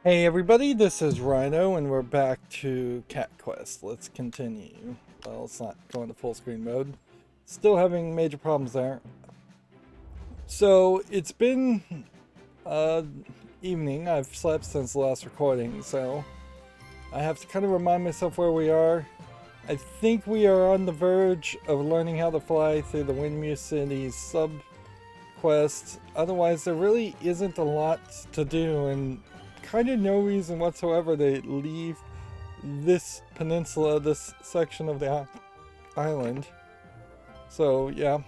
Hey everybody, this is Rydo and we're back to Cat Quest. Let's continue. Well, it's not going to full screen mode. Still having major problems there. So it's been evening. I've slept since the last recording, so I have to kind of remind myself where we are. I think we are on the verge of learning how to fly through the Windmew City's sub-quest. Otherwise, there really isn't a lot to do, and kind of no reason whatsoever to leave this peninsula, this section of the island. So yeah,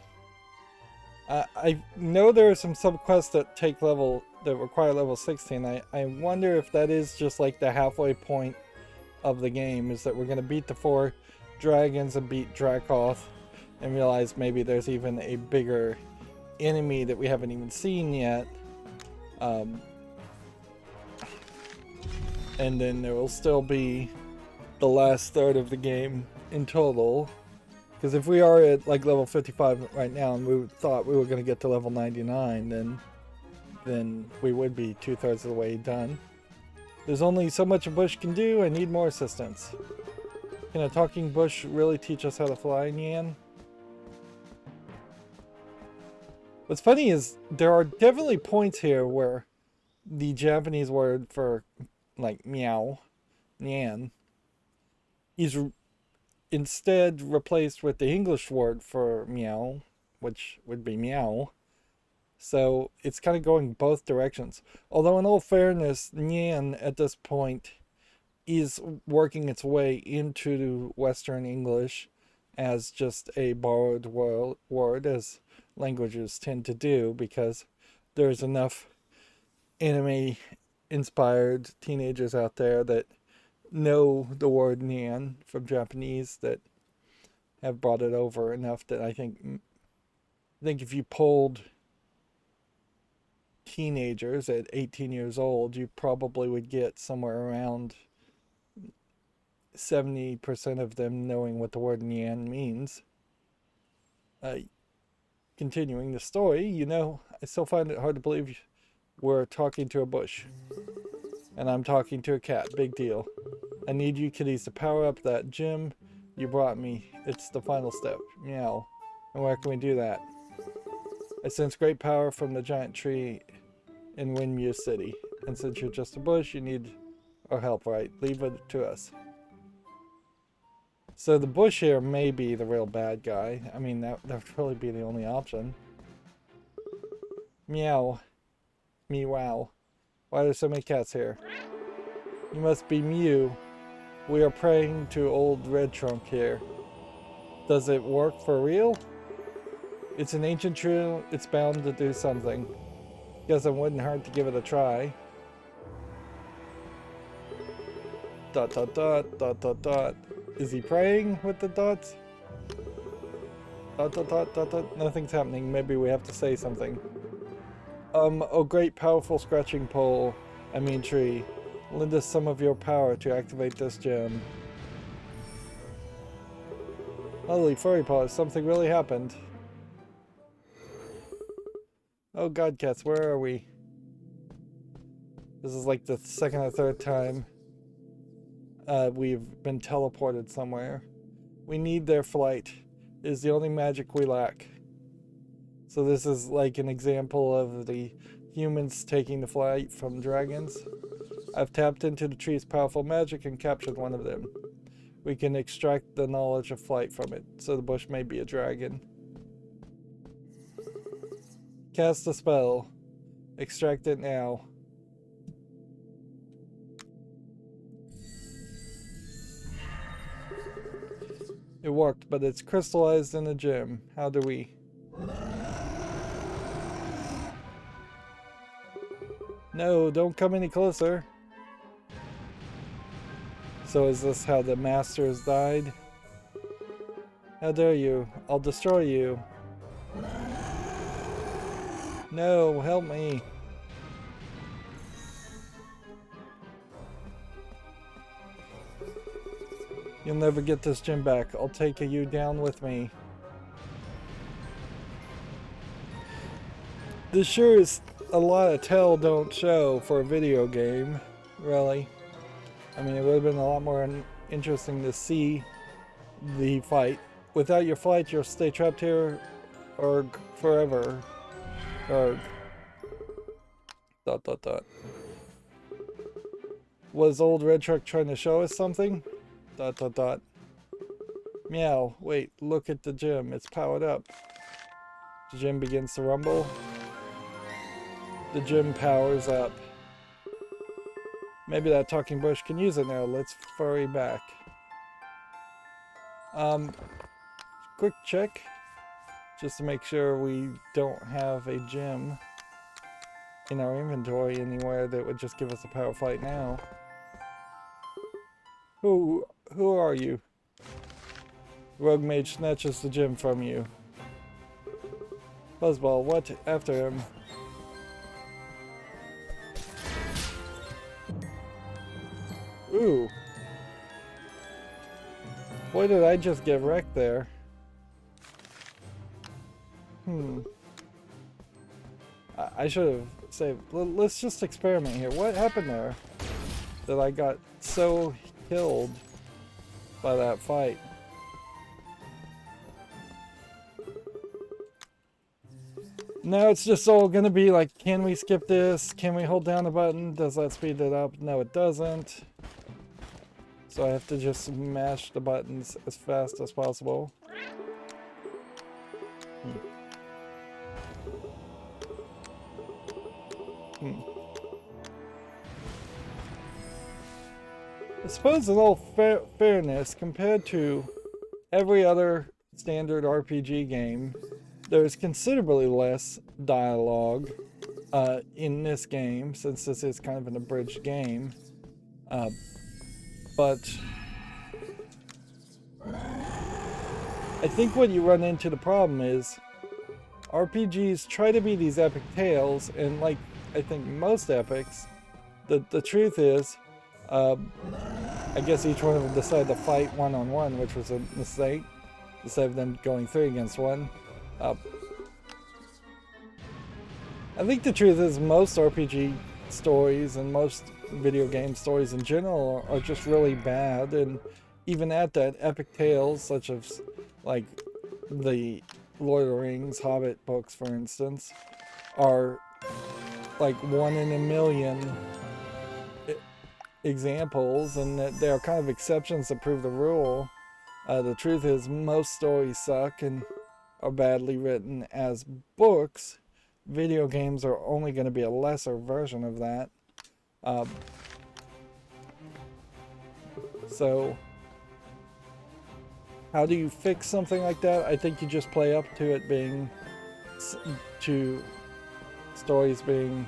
I know there are some subquests that require level 16. I wonder if that is just like the halfway point of the game, is that we're going to beat the 4 dragons and beat Drakoth and realize maybe there's even a bigger enemy that we haven't even seen yet. And then there will still be the last third of the game in total. Because if we are at like level 55 right now and we thought we were going to get to level 99, then we would be 2/3 of the way done. There's only so much a bush can do. I need more assistance. Can a talking bush really teach us how to fly, Nyan? What's funny is there are definitely points here where the Japanese word for like meow, nyan, is instead replaced with the English word for meow, which would be meow. So it's kind of going both directions. Although in all fairness, nyan at this point is working its way into Western English as just a borrowed word, as languages tend to do, because there's enough anime inspired teenagers out there that know the word nyan from Japanese that have brought it over enough that I think if you polled teenagers at 18 years old, you probably would get somewhere around 70% of them knowing what the word nyan means. Continuing the story, I still find it hard to believe we're talking to a bush. And I'm talking to a cat. Big deal. I need you kitties to power up that gem you brought me. It's the final step. Meow. And where can we do that? I sense great power from the giant tree in Windmew City. And since you're just a bush, you need our help, right? Leave it to us. So the bush here may be the real bad guy. I mean, that would really be the only option. Meow. Meow. Why are there so many cats here? You must be Mew. We are praying to old Red Trunk here. Does it work for real? It's an ancient tree. It's bound to do something. Guess it wouldn't hurt to give it a try. Dot dot dot dot dot dot. Is he praying with the dots? Dot dot dot dot dot. Nothing's happening. Maybe we have to say something. Oh great powerful scratching pole. I mean tree. Lend us some of your power to activate this gem. Holy furry paws, something really happened. Oh god cats, where are we? This is like the second or third time we've been teleported somewhere. We need their flight. It is the only magic we lack. So this is like an example of the humans taking the flight from dragons. I've tapped into the tree's powerful magic and captured one of them. We can extract the knowledge of flight from it, so the bush may be a dragon. Cast a spell. Extract it now. It worked, but it's crystallized in a gem. How do we... No, don't come any closer. So is this how the masters died? How dare you? I'll destroy you. No, help me. You'll never get this gem back. I'll take you down with me. This sure is a lot of tell don't show for a video game. Really. I mean, it would have been a lot more interesting to see the fight. Without your flight, you'll stay trapped here or forever. Or dot dot dot. Was old red truck trying to show us something? Dot dot dot. Meow. Wait, look at the gym. It's powered up. The gym begins to rumble. The gym powers up. Maybe that talking bush can use it now. Let's furry back. Quick check. Just to make sure we don't have a gym in our inventory anywhere that would just give us a power fight now. Who are you? Rogue mage snatches the gem from you. Buzzball, what? After him. Ooh. Boy, did I just get wrecked there. I should have saved. Let's just experiment here. What happened there that I got so killed by that fight? Now it's just all gonna be like, can we skip this? Can we hold down the button? Does that speed it up? No, it doesn't. So I have to just mash the buttons as fast as possible. I suppose in all fairness, compared to every other standard RPG game, there's considerably less dialogue in this game, since this is kind of an abridged game. But I think what you run into the problem is RPGs try to be these epic tales, and like I think most epics, the truth is, I guess each one of them decided to fight one-on-one, which was a mistake, instead of them going 3 against 1. I think the truth is most RPG stories and most video game stories in general are just really bad, and even at that, epic tales such as like the Lord of the Rings, Hobbit books for instance, are like 1 in a million examples, and that they are kind of exceptions that prove the rule. The truth is most stories suck and are badly written as books. Video games are only going to be a lesser version of that. So how do you fix something like that? I think you just play up to it being, to stories being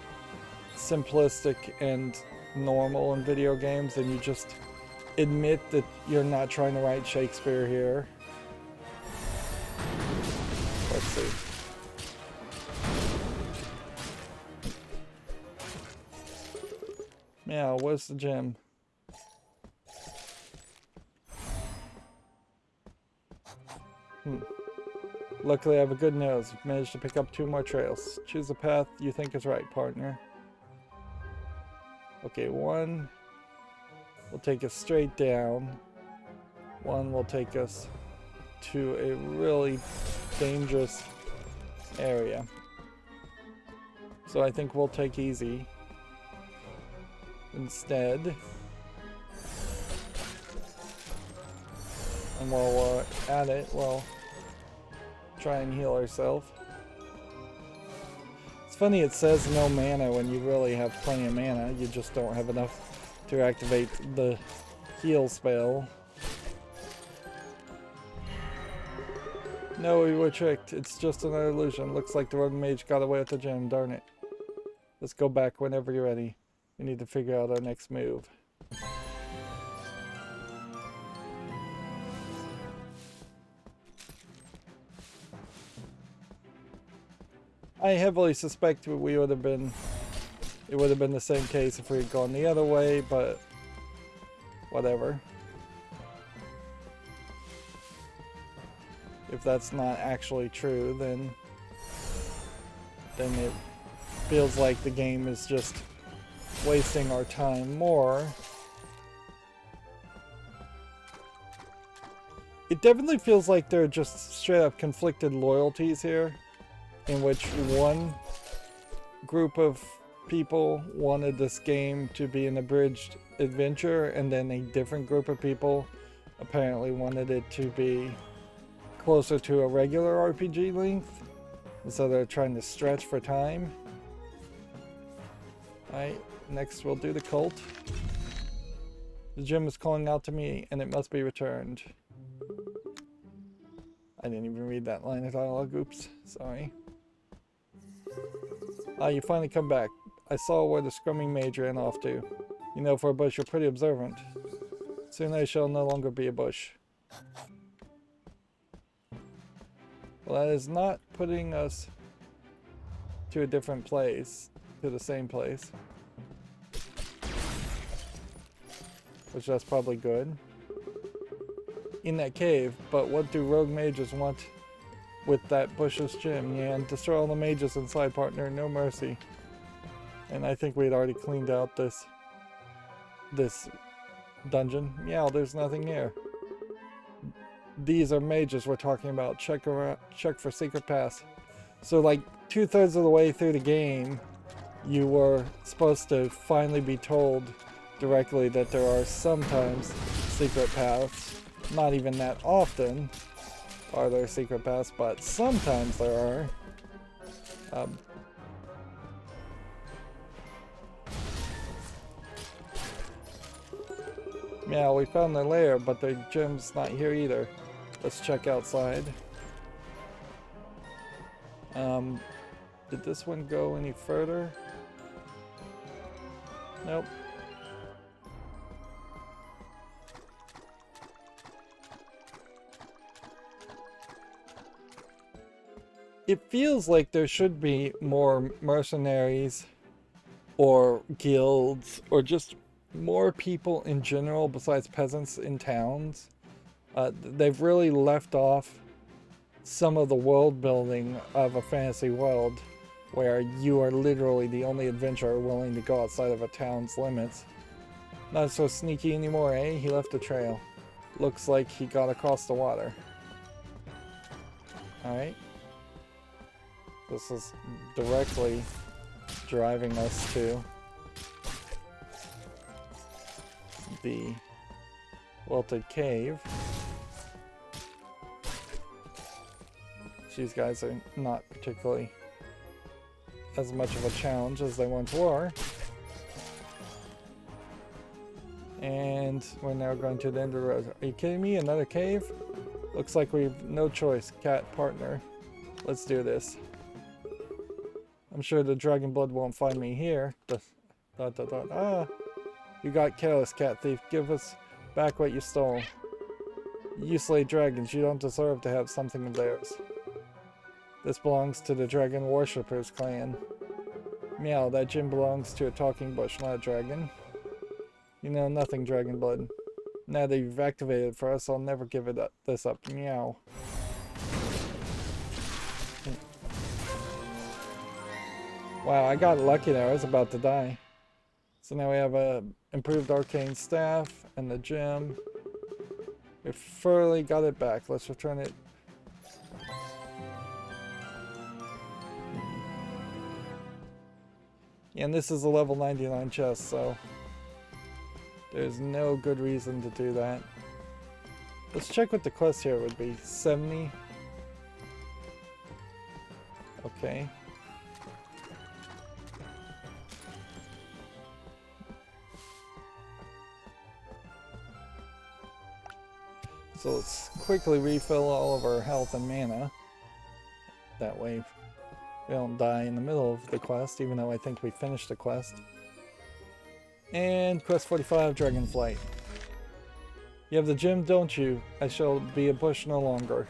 simplistic and normal in video games, and you just admit that you're not trying to write Shakespeare here. Let's see. Meow, where's the gym? Luckily I have a good nose. Managed to pick up 2 more trails. Choose a path you think is right, partner. Okay, 1 will take us straight down. 1 will take us to a really dangerous area. So I think we'll take easy instead. And while we're at it, we'll try and heal ourselves. It's funny, it says no mana when you really have plenty of mana. You just don't have enough to activate the heal spell. No, we were tricked. It's just another illusion. Looks like the rogue mage got away with the gem. Darn it. Let's go back whenever you're ready. We need to figure out our next move. I heavily suspect it would have been the same case if we had gone the other way, but whatever. If that's not actually true, then it feels like the game is just wasting our time more. It definitely feels like there are just straight up conflicted loyalties here, in which one group of people wanted this game to be an abridged adventure, and then a different group of people apparently wanted it to be closer to a regular RPG length, and so they're trying to stretch for time. Alright, next we'll do the cult. The gym is calling out to me, and it must be returned. I didn't even read that line of dialogue, oops, sorry. Ah, you finally come back. I saw where the scrumming mage ran off to. You know, for a bush, you're pretty observant. Soon I shall no longer be a bush. Well, that is not putting us to a different place, to the same place. Which that's probably good. In that cave, but what do rogue mages want with that bush's gym? Yeah, and destroy all the mages inside, partner, no mercy. And I think we'd already cleaned out this dungeon. Meow, there's nothing here. These are mages we're talking about. Check for secret paths. So like 2/3 of the way through the game, you were supposed to finally be told directly that there are sometimes secret paths. Not even that often are there secret paths, but sometimes there are. Yeah, we found their lair, but their gym's not here either. Let's check outside. Did this one go any further? Nope. It feels like there should be more mercenaries or guilds or just more people in general besides peasants in towns. They've really left off some of the world building of a fantasy world where you are literally the only adventurer willing to go outside of a town's limits. Not so sneaky anymore, eh? He left a trail. Looks like he got across the water. Alright. This is directly driving us to the Wilted Cave. These guys are not particularly as much of a challenge as they once were. And we're now going to the end of the road. Are you kidding me? Another cave? Looks like we've no choice, cat partner. Let's do this. I'm sure the dragon blood won't find me here. Ah! You got careless, cat thief. Give us back what you stole. You slay dragons. You don't deserve to have something of theirs. This belongs to the Dragon Worshippers clan. Meow, that gym belongs to a talking bush, not a dragon. You know nothing, dragon blood. Now that you've activated it for us, I'll never give it up, this up. Meow. Wow, I got lucky there. I was about to die. So now we have a improved arcane staff and the gym. We fully got it back. Let's return it. And this is a level 99 chest, so there's no good reason to do that. Let's check what the quest here would be. 70. Okay. So let's quickly refill all of our health and mana. That way we don't die in the middle of the quest, even though I think we finished the quest. And quest 45, Dragonflight. You have the gym, don't you? I shall be a bush no longer.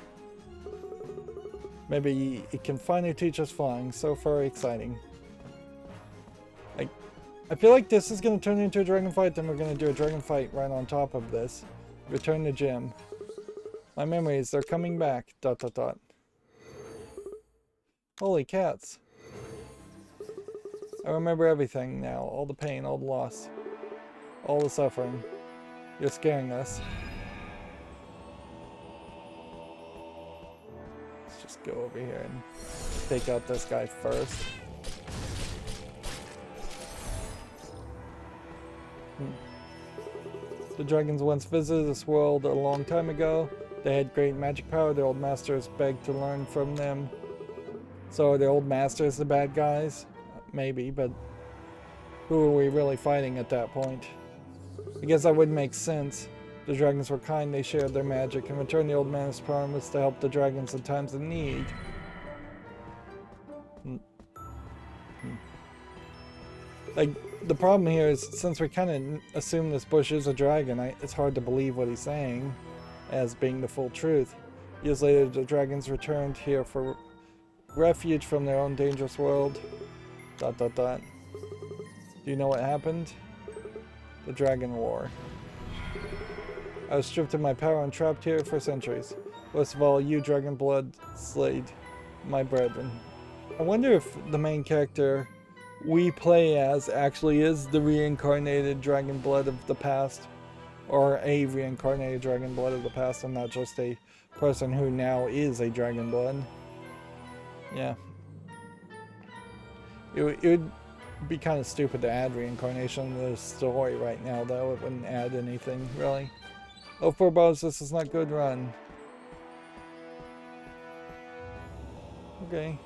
Maybe it can finally teach us flying. So very exciting. I feel like this is going to turn into a dragon fight, then we're going to do a dragon fight right on top of this. Return to gym. My memories, they're coming back. ... Holy cats. I remember everything now. All the pain, all the loss, all the suffering. You're scaring us. Let's just go over here and take out this guy first. The dragons once visited this world a long time ago. They had great magic power. Their old masters begged to learn from them. So are the old masters the bad guys? Maybe, but who are we really fighting at that point? I guess that would make sense. The dragons were kind, they shared their magic. In return, the old man's promise to help the dragons in times of need. Like, the problem here is, since we kind of assume this bush is a dragon, it's hard to believe what he's saying as being the full truth. Years later, the dragons returned here for refuge from their own dangerous world. ... Do you know what happened? The Dragon War. I was stripped of my power and trapped here for centuries. Worst of all, you, dragon blood, slayed my brethren. I wonder if the main character we play as actually is the reincarnated dragon blood of the past, or a reincarnated dragon blood of the past, and not just a person who now is a dragon blood. Yeah. It would be kind of stupid to add reincarnation to the story right now, though. It wouldn't add anything, really. Oh, poor bows, this is not good. Run. Okay.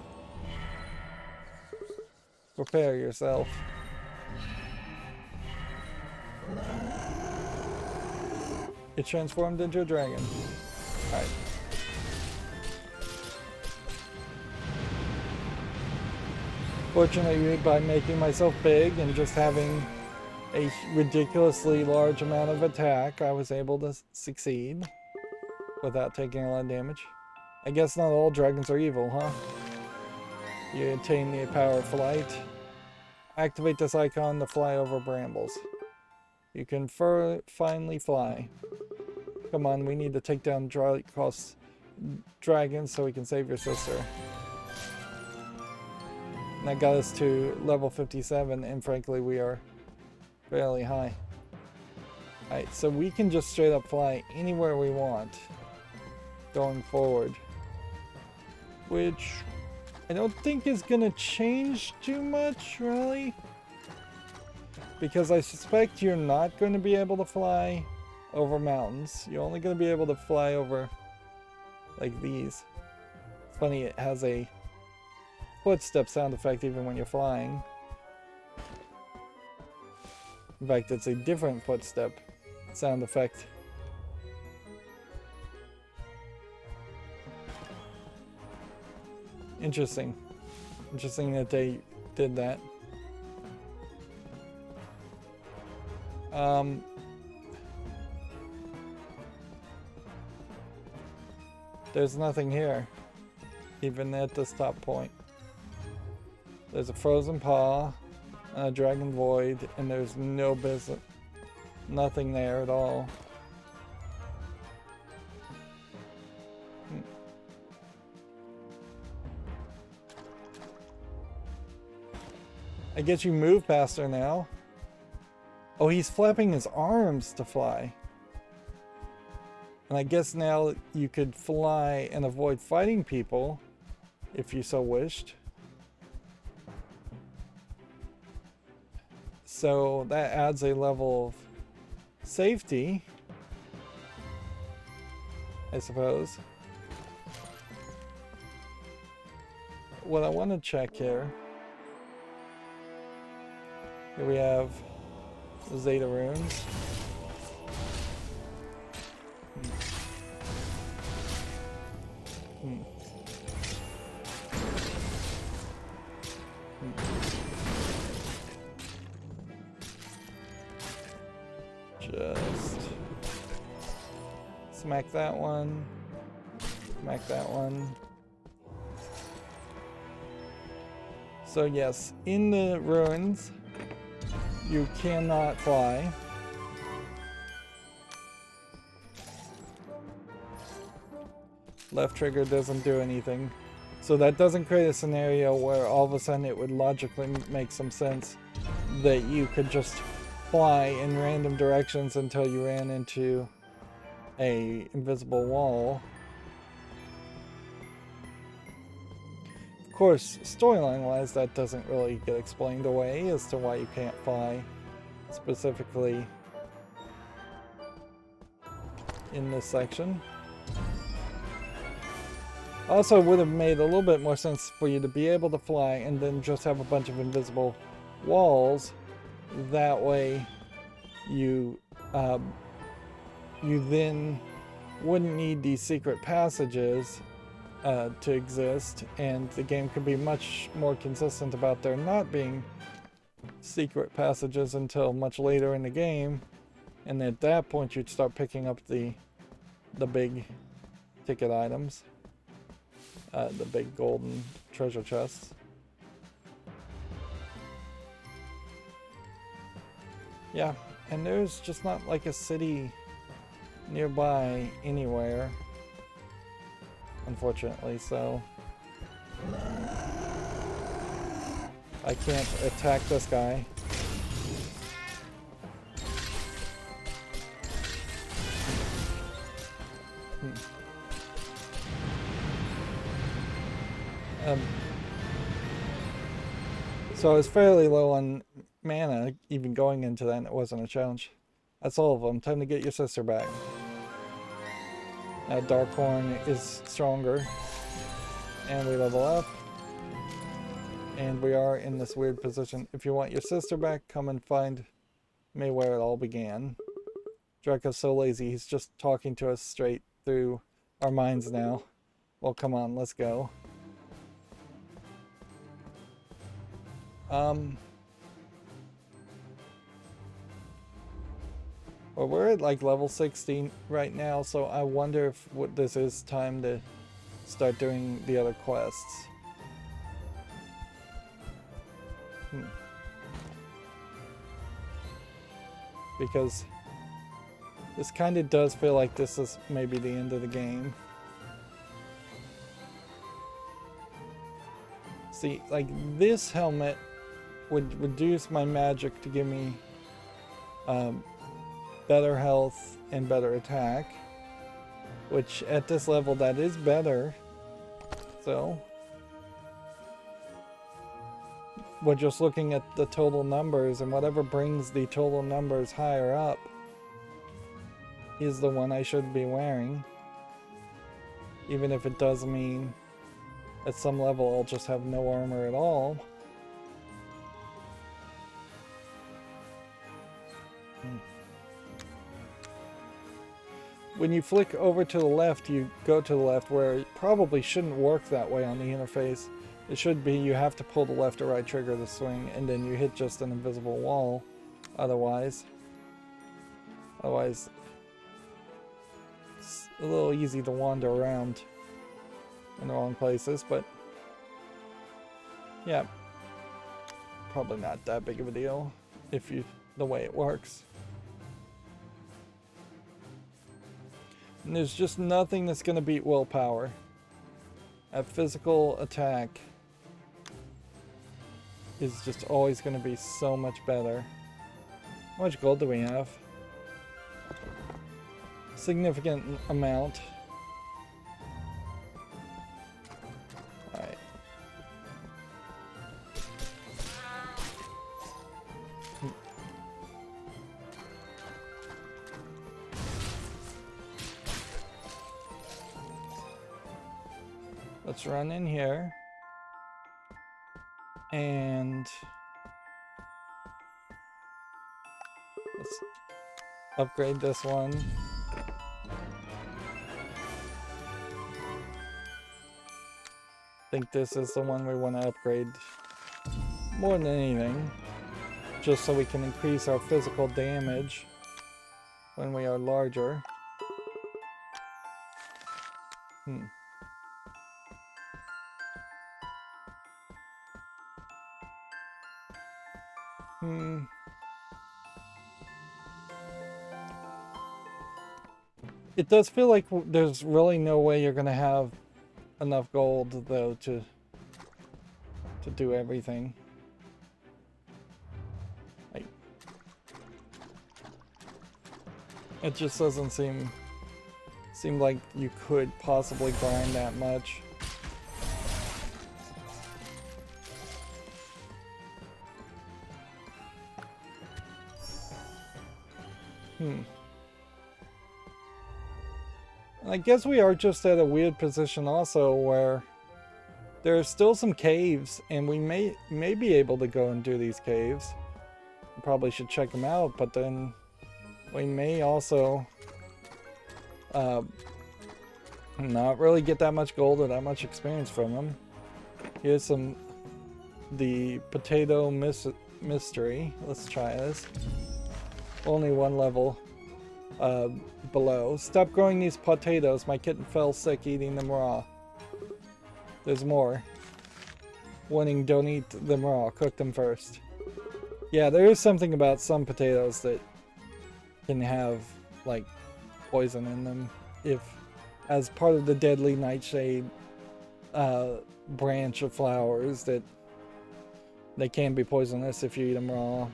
Prepare yourself. It transformed into a dragon. Alright. Fortunately, by making myself big and just having a ridiculously large amount of attack, I was able to succeed without taking a lot of damage. I guess not all dragons are evil, huh? You attain the power of flight. Activate this icon to fly over brambles. You can finally fly. Come on, we need to take down Drakoth's dragons so we can save your sister. And that got us to level 57, and frankly, we are fairly high. Alright, so we can just straight up fly anywhere we want going forward. Which I don't think is going to change too much, really. Because I suspect you're not going to be able to fly over mountains. You're only going to be able to fly over, like these. It's funny, it has a footstep sound effect even when you're flying. In fact, it's a different footstep sound effect. Interesting. Interesting that they did that. There's nothing here, even at this top point. There's a frozen paw, and a dragon void, and there's no business, nothing there at all. I guess you move faster now. Oh, he's flapping his arms to fly. And I guess now you could fly and avoid fighting people if you so wished. So that adds a level of safety, I suppose. What I want to check here. Here we have the Zeta runes. Just smack that one, smack that one. So yes, in the ruins, you cannot fly. Left trigger doesn't do anything. So that doesn't create a scenario where all of a sudden it would logically make some sense that you could just fly in random directions until you ran into a invisible wall. Of course, storyline wise, that doesn't really get explained away as to why you can't fly specifically in this section. Also, it would have made a little bit more sense for you to be able to fly and then just have a bunch of invisible walls. That way, you then wouldn't need these secret passages to exist, and the game could be much more consistent about there not being secret passages until much later in the game, and at that point you'd start picking up the big ticket items, the big golden treasure chests. Yeah, and there's just not like a city nearby anywhere, unfortunately, so I can't attack this guy. So I was fairly low on mana even going into that, and it wasn't a challenge. That's all of them. Time to get your sister back. Now Darkhorn is stronger, and we level up, and we are in this weird position. If you want your sister back, come and find me where it all began. Drakoth's so lazy, he's just talking to us straight through our minds now. Well, come on, let's go. Well, we're at like level 16 right now, so I wonder if this is time to start doing the other quests. Because this kind of does feel like this is maybe the end of the game. See, like this helmet would reduce my magic to give me better health and better attack, which at this level that is better. So we're just looking at the total numbers, and whatever brings the total numbers higher up is the one I should be wearing, even if it does mean at some level I'll just have no armor at all. When you flick over to the left, you go to the left, where it probably shouldn't work that way on the interface. It should be you have to pull the left or right trigger to swing, and then you hit just an invisible wall. Otherwise it's a little easy to wander around in the wrong places, but yeah, probably not that big of a deal if the way it works. And there's just nothing that's going to beat willpower. A physical attack is just always going to be so much better. How much gold do we have? Significant amount. Alright. Let's run in here and let's upgrade this one. I think this is the one we want to upgrade more than anything, just so we can increase our physical damage when we are larger. It does feel like there's really no way you're going to have enough gold though to do everything. Like, it just doesn't seem like you could possibly grind that much. I guess we are just at a weird position also where there are still some caves and we may be able to go and do these caves. We probably should check them out, but then we may also not really get that much gold or that much experience from them. Here's the potato mystery. Let's try this. Only one level below. Stop growing these potatoes. My kitten fell sick eating them raw. There's more. Warning, don't eat them raw. Cook them first. Yeah, there is something about some potatoes that can have, like, poison in them. If, as part of the deadly nightshade branch of flowers, that they can be poisonous if you eat them raw.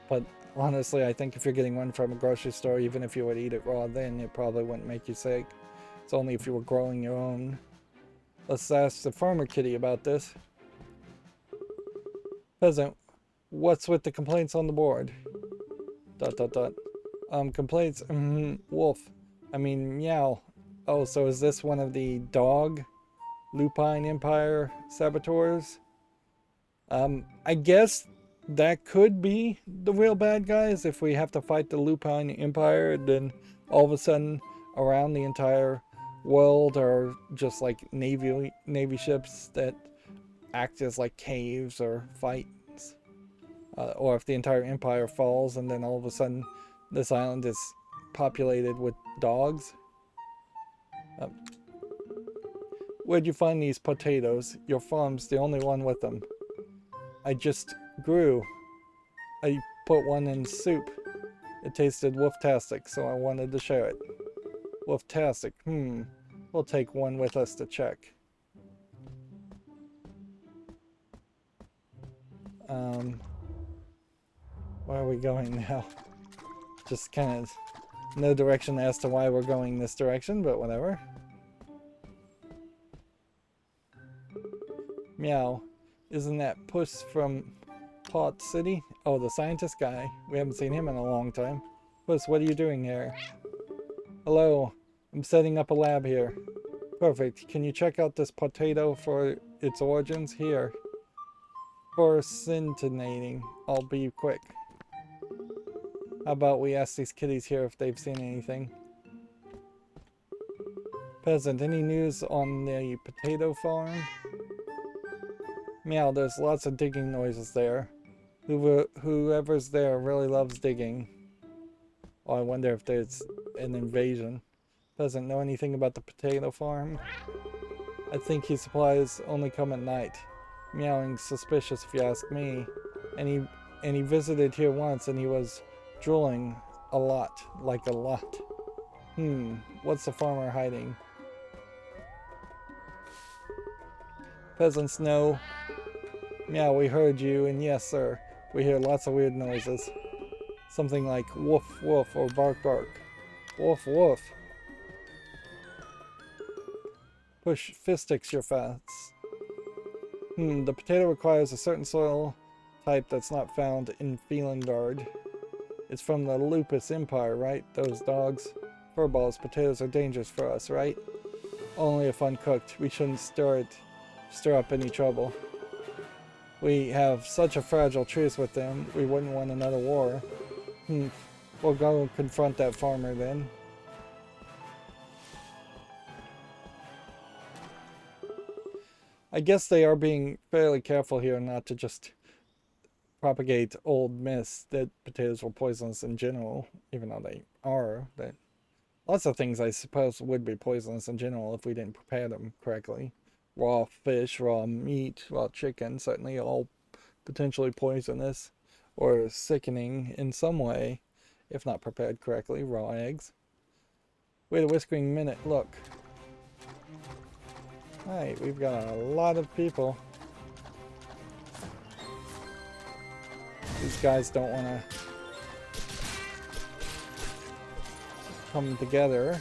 But honestly, I think if you're getting one from a grocery store, even if you would eat it raw, then it probably wouldn't make you sick. It's only if you were growing your own. Let's ask the farmer kitty about this. Peasant, what's with the complaints on the board? ... Complaints? Wolf. I mean, meow. Oh, so is this one of the dog Lupine Empire saboteurs? I guess that could be the real bad guys if we have to fight the Lupine Empire, then all of a sudden around the entire world are just like navy ships that act as like caves or fights. Or if the entire empire falls and then all of a sudden this island is populated with dogs. Where'd you find these potatoes? Your farm's the only one with them. I just grew. I put one in soup. It tasted wolf-tastic, so I wanted to share it. Wolf-tastic. We'll take one with us to check. Where are we going now? Just kind of no direction as to why we're going this direction, but whatever. Meow. Isn't that Puss from Pawt City? Oh, the scientist guy. We haven't seen him in a long time. Puss, what are you doing here? Hello. I'm setting up a lab here. Perfect. Can you check out this potato for its origins? Here. For syntonating. I'll be quick. How about we ask these kitties here if they've seen anything? Peasant, any news on the potato farm? Meow, there's lots of digging noises there. Whoever's there really loves digging. Oh, I wonder if there's an invasion. Doesn't know anything about the potato farm. I think his supplies only come at night. Meowing suspicious if you ask me. And he visited here once and he was drooling a lot. Like a lot. What's the farmer hiding? Peasants know. Meow, we heard you, and yes, sir, we hear lots of weird noises. Something like woof woof or bark bark. Woof woof. Push fistics your fats. The potato requires a certain soil type that's not found in Felingard. It's from the Lupus Empire, right? Those dogs. Furballs, potatoes are dangerous for us, right? Only if uncooked. We shouldn't stir up any trouble. We have such a fragile truce with them, we wouldn't want another war. We'll go confront that farmer then. I guess they are being fairly careful here not to just propagate old myths that potatoes were poisonous in general, even though they are. That lots of things I suppose would be poisonous in general if we didn't prepare them correctly. Raw fish, raw meat, raw chicken, certainly all potentially poisonous or sickening in some way, if not prepared correctly. Raw eggs. Wait a whiskering minute, look. Alright, we've got a lot of people. These guys don't want to come together.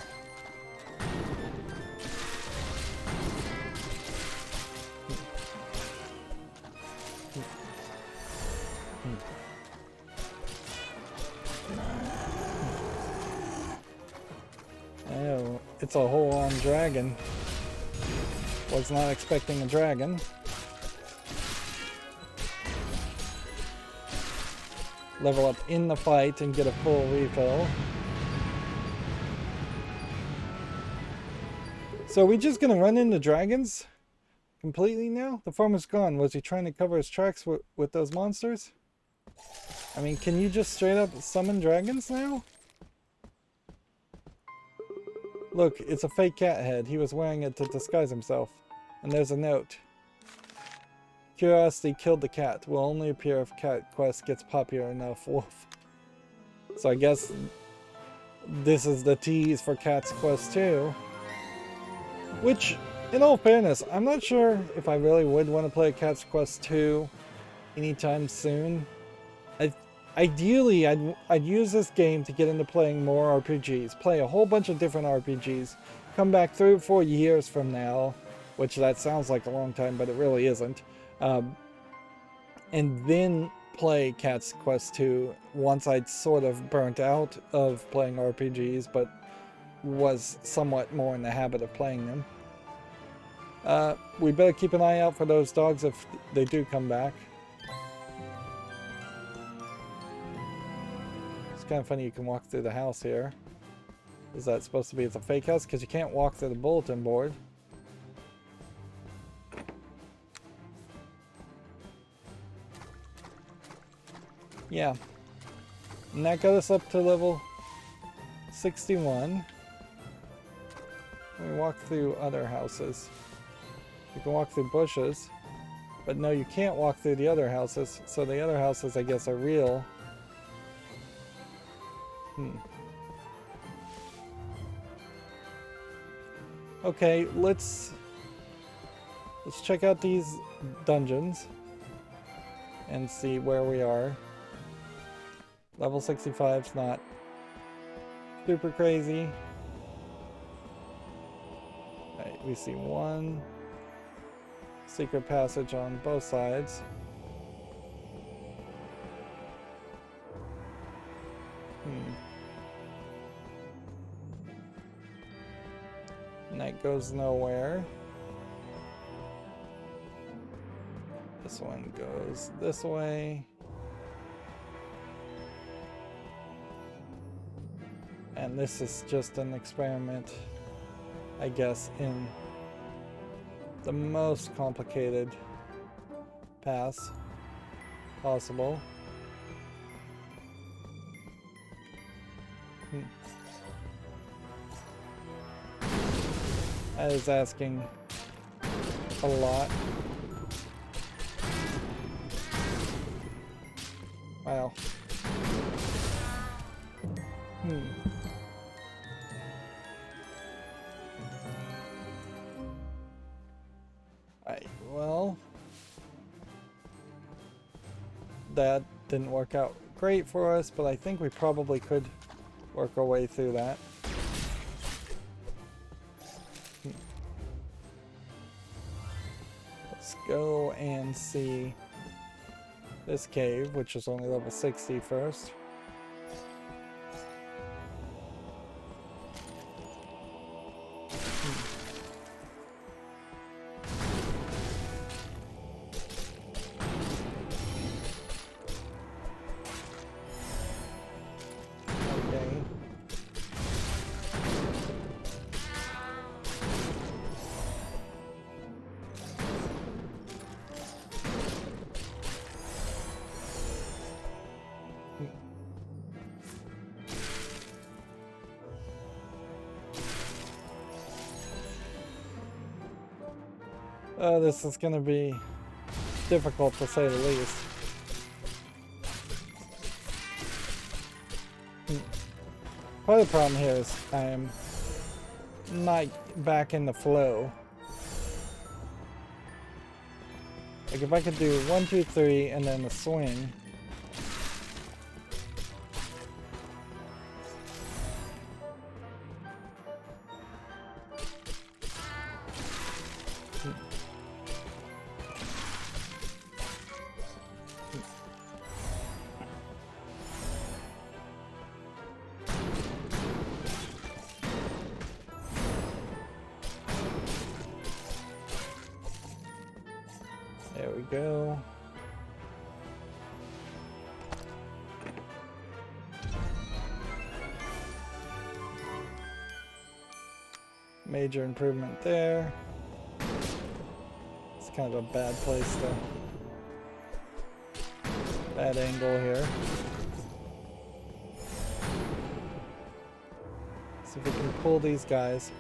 Oh, it's a whole-on dragon. Was not expecting a dragon. Level up in the fight and get a full refill. So are we just gonna run into dragons completely now? The farmer's gone. Was he trying to cover his tracks with those monsters? I mean, can you just straight up summon dragons now? Look, it's a fake cat head. He was wearing it to disguise himself. And there's a note. Curiosity killed the cat. Will only appear if Cat Quest gets popular enough. Wolf. So I guess this is the tease for Cat's Quest 2. Which, in all fairness, I'm not sure if I really would want to play Cat's Quest 2 anytime soon. Ideally, I'd use this game to get into playing more RPGs. Play a whole bunch of different RPGs. Come back 3 or 4 years from now, which that sounds like a long time, but it really isn't. And then play Cat's Quest 2 once I'd sort of burnt out of playing RPGs, but was somewhat more in the habit of playing them. We better keep an eye out for those dogs if they do come back. It's kind of funny you can walk through the house here. Is that supposed to be it's a fake house? Because you can't walk through the bulletin board. Yeah. And that got us up to level 61. We walk through other houses. You can walk through bushes. But no, you can't walk through the other houses. So the other houses, I guess, are real. Okay, let's check out these dungeons and see where we are. Level 65's not super crazy. Alright, we see one secret passage on both sides. And that goes nowhere. This one goes this way. And this is just an experiment, I guess, in the most complicated paths possible. That is asking a lot. Wow. Alright, well, that didn't work out great for us, but I think we probably could work our way through that. Let's go and see this cave, which is only level 60 first. This is going to be difficult to say the least. Part of the problem here is I am not back in the flow Like if I could do 1, 2, 3 and then a swing. There we go. Major improvement there. It's kind of a bad place to... bad angle here. See if we can pull these guys.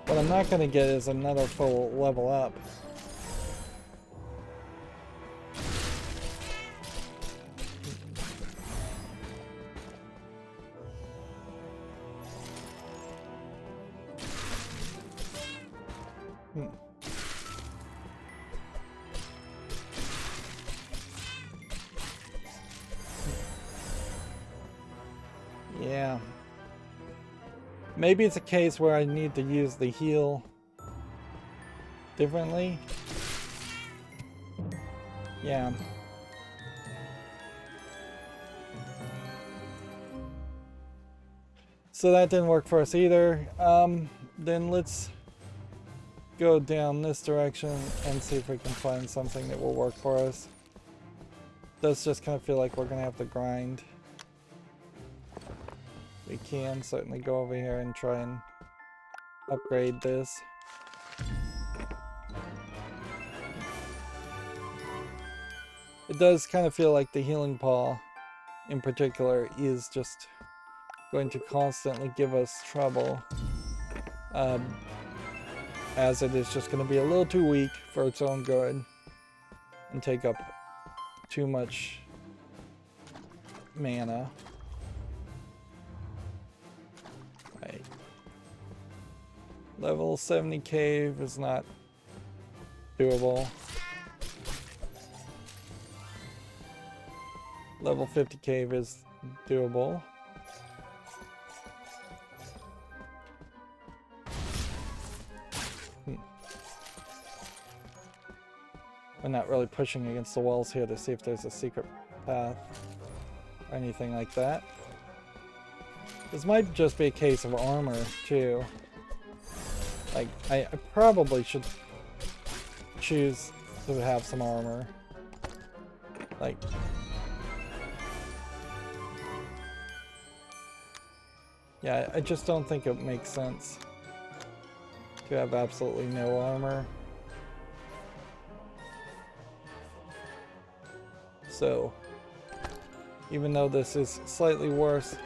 What I'm not going to get is another full level up. Yeah. Maybe it's a case where I need to use the heal differently. Yeah. So that didn't work for us either. Then let's go down this direction and see if we can find something that will work for us. Does just kind of feel like we're gonna have to grind. We can certainly go over here and try and upgrade this. It does kind of feel like the healing paw in particular is just going to constantly give us trouble, as it is just going to be a little too weak for its own good and take up too much mana. Right. Level 70 cave is not doable. Level 50 cave is doable. We're not really pushing against the walls here to see if there's a secret path or anything like that. This might just be a case of armor too. Like, I probably should choose to have some armor. Like, yeah, I just don't think it makes sense to have absolutely no armor. So, even though this is slightly worse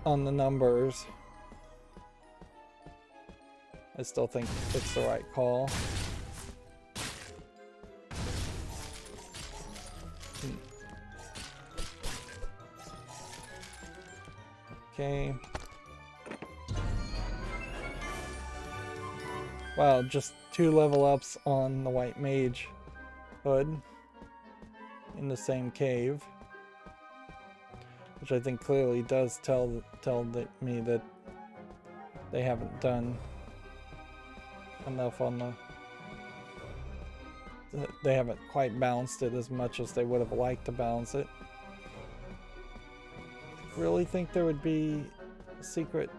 on the numbers, I still think it's the right call. Okay. Wow, just 2 level ups on the white mage hood in the same cave, which I think clearly does tell me that they haven't done enough on they haven't quite balanced it as much as they would have liked to balance it. I really think there would be a secret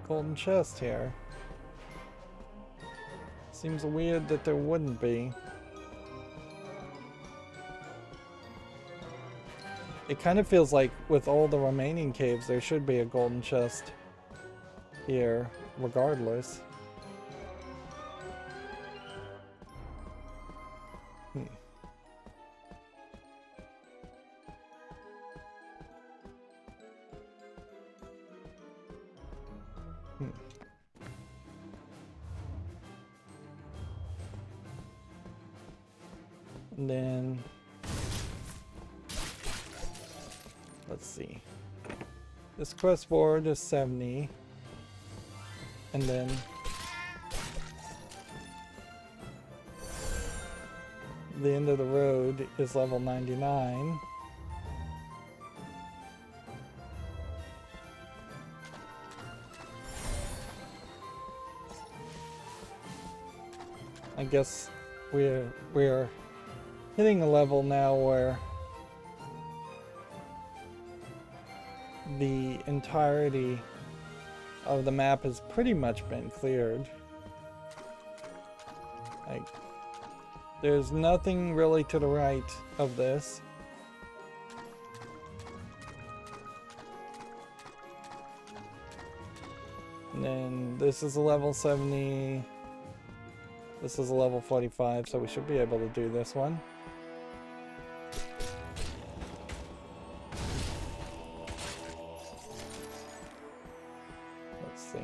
golden chest here. Seems weird that there wouldn't be. It kind of feels like with all the remaining caves there should be a golden chest here regardless. And then let's see. This quest board is 70. and then the end of the road is level 99. I guess we're hitting a level now where the entirety of the map has pretty much been cleared. Like, there's nothing really to the right of this. And then this is a level 70. This is a level 45, so we should be able to do this one. Let's see.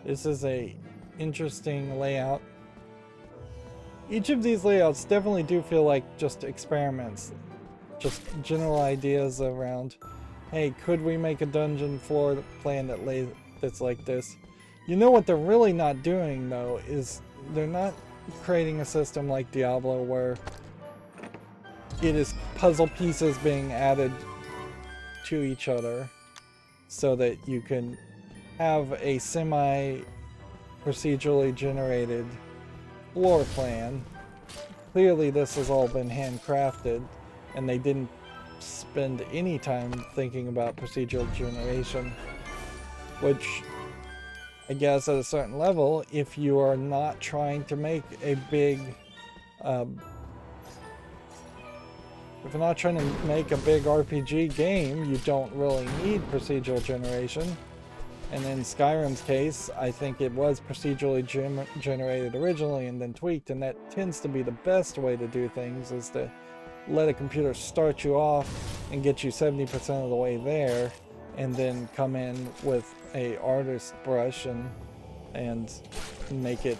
This is a interesting layout. Each of these layouts definitely do feel like just experiments. Just general ideas around, hey, could we make a dungeon floor plan that's like this? You know what they're really not doing though is they're not creating a system like Diablo where it is puzzle pieces being added to each other so that you can have a semi-procedurally generated floor plan. Clearly this has all been handcrafted and they didn't spend any time thinking about procedural generation, which I guess at a certain level, if you are not trying to make a big if you're not trying to make a big RPG game, you don't really need procedural generation. And in Skyrim's case, I think it was procedurally generated originally and then tweaked, and that tends to be the best way to do things, is to let a computer start you off and get you 70% of the way there, and then come in with a artist brush and make it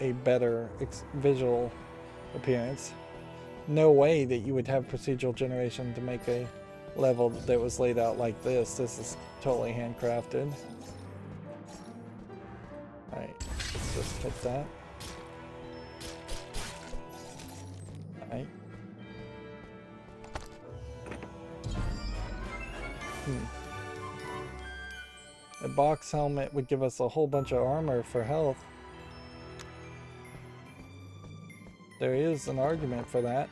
a better visual appearance. No way that you would have procedural generation to make a level that was laid out like this. This is totally handcrafted. Alright, let's just hit that. Alright. A box helmet would give us a whole bunch of armor for health. There is an argument for that.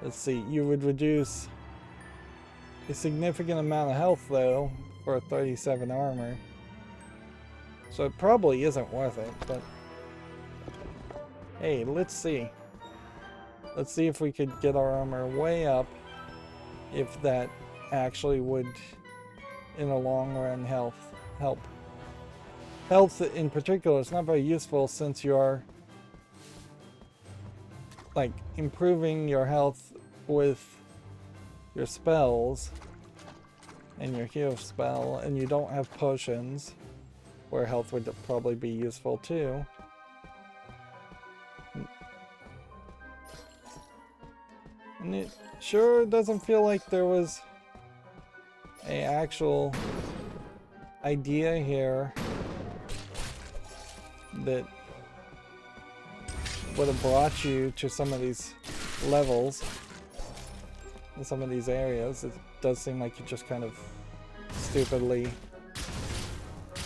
Let's see, you would reduce a significant amount of health though for a 37 armor. So it probably isn't worth it, but hey, let's see. Let's see if we could get our armor way up, if that actually would, in the long run, help. Health in particular is not very useful since you are like improving your health with your spells and your heal spell, and you don't have potions where health would probably be useful too. And it sure doesn't feel like there was an actual idea here that would have brought you to some of these levels in some of these areas. It does seem like you just kind of stupidly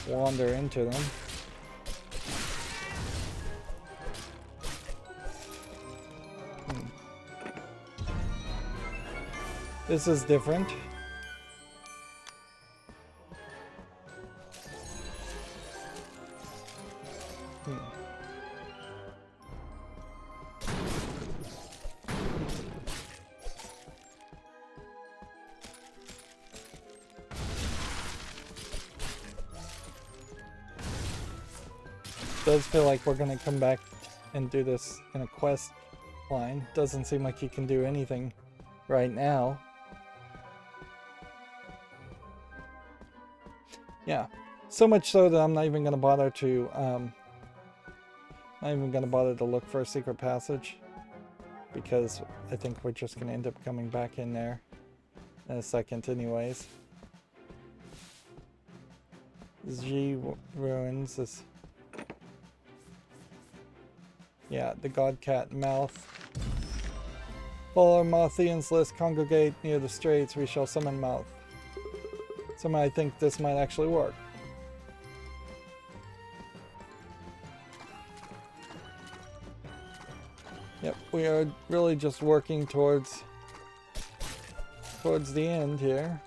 wander into them. This is different. Does feel like we're gonna come back and do this in a quest line. Doesn't seem like you can do anything right now. Yeah, so much so that I'm not even gonna bother to look for a secret passage, because I think we're just gonna end up coming back in there in a second anyways. Z ruins is, yeah, the god cat mouth. All our Mothians list congregate near the straits, we shall summon mouth. Somehow I think this might actually work. Yep, we are really just working towards the end here.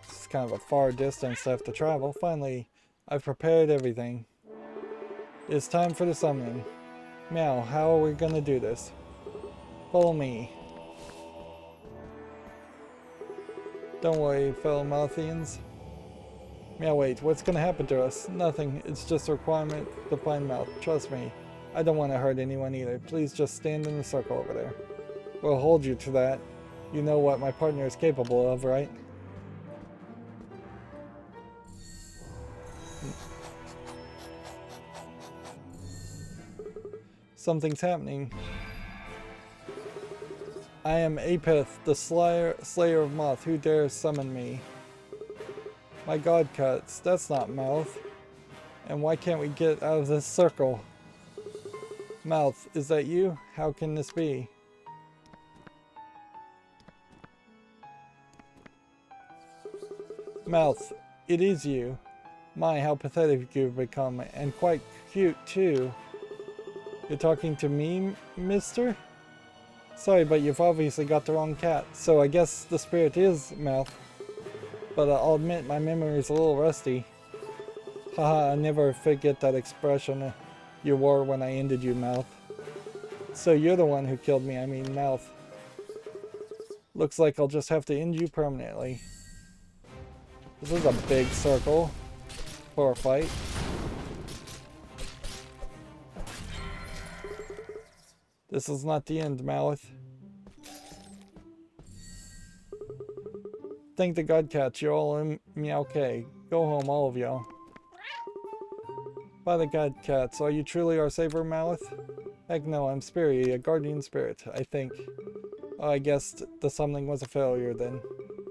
This is kind of a far distance to have to travel. Finally, I've prepared everything. It's time for the summoning. Meow, how are we gonna do this? Follow me. Don't worry, fellow Mothians. Meow, wait, what's gonna happen to us? Nothing, it's just a requirement to find mouth. Trust me, I don't want to hurt anyone either. Please just stand in the circle over there. We'll hold you to that. You know what my partner is capable of, right? Something's happening. I am Apith, the slayer of moth. Who dares summon me? My god cuts. That's not mouth. And why can't we get out of this circle? Mouth, is that you? How can this be? Mouth, it is you. My, how pathetic you've become, and quite cute too. You're talking to me, mister? Sorry, but you've obviously got the wrong cat, so I guess the spirit is Mouth. But I'll admit my memory is a little rusty. Haha, I never forget that expression you wore when I ended you, Mouth. So you're the one who killed me, I mean Mouth. Looks like I'll just have to end you permanently. This is a big circle for a fight. This is not the end, Mouth. Thank the god cats, you're all in okay. Go home, all of y'all. By the god cats, are you truly our savior, Mouth? Heck no, I'm Spiri, a guardian spirit, I think. Oh, I guess the summoning was a failure then.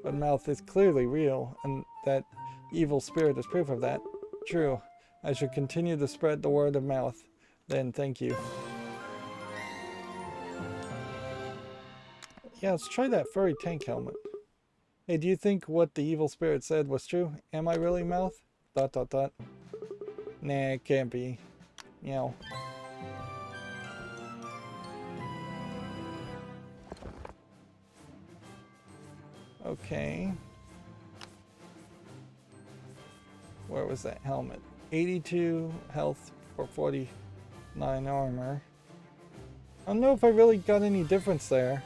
But Mouth is clearly real, and that evil spirit is proof of that. True. I should continue to spread the word of Mouth. Then, thank you. Yeah, let's try that furry tank helmet. Hey, do you think what the evil spirit said was true? Am I really Mouth? ... Nah, it can't be. Meow. Okay. Where was that helmet? 82 health for 49 armor. I don't know if I really got any difference there.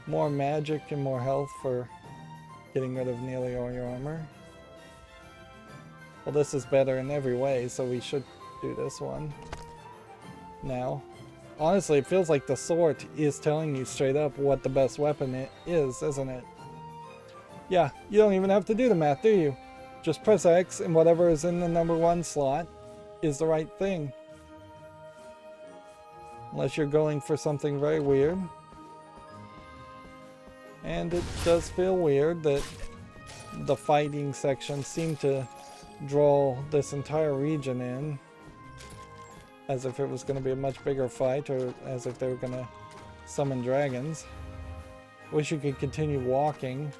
More magic and more health for getting rid of nearly all your armor. Well, this is better in every way, so we should do this one now. Honestly, it feels like the sword is telling you straight up what the best weapon it is, isn't it? Yeah, you don't even have to do the math, do you? Just press X and whatever is in the number 1 slot is the right thing. Unless you're going for something very weird. And it does feel weird that the fighting section seemed to draw this entire region in. As if it was going to be a much bigger fight, or as if they were going to summon dragons. Wish you could continue walking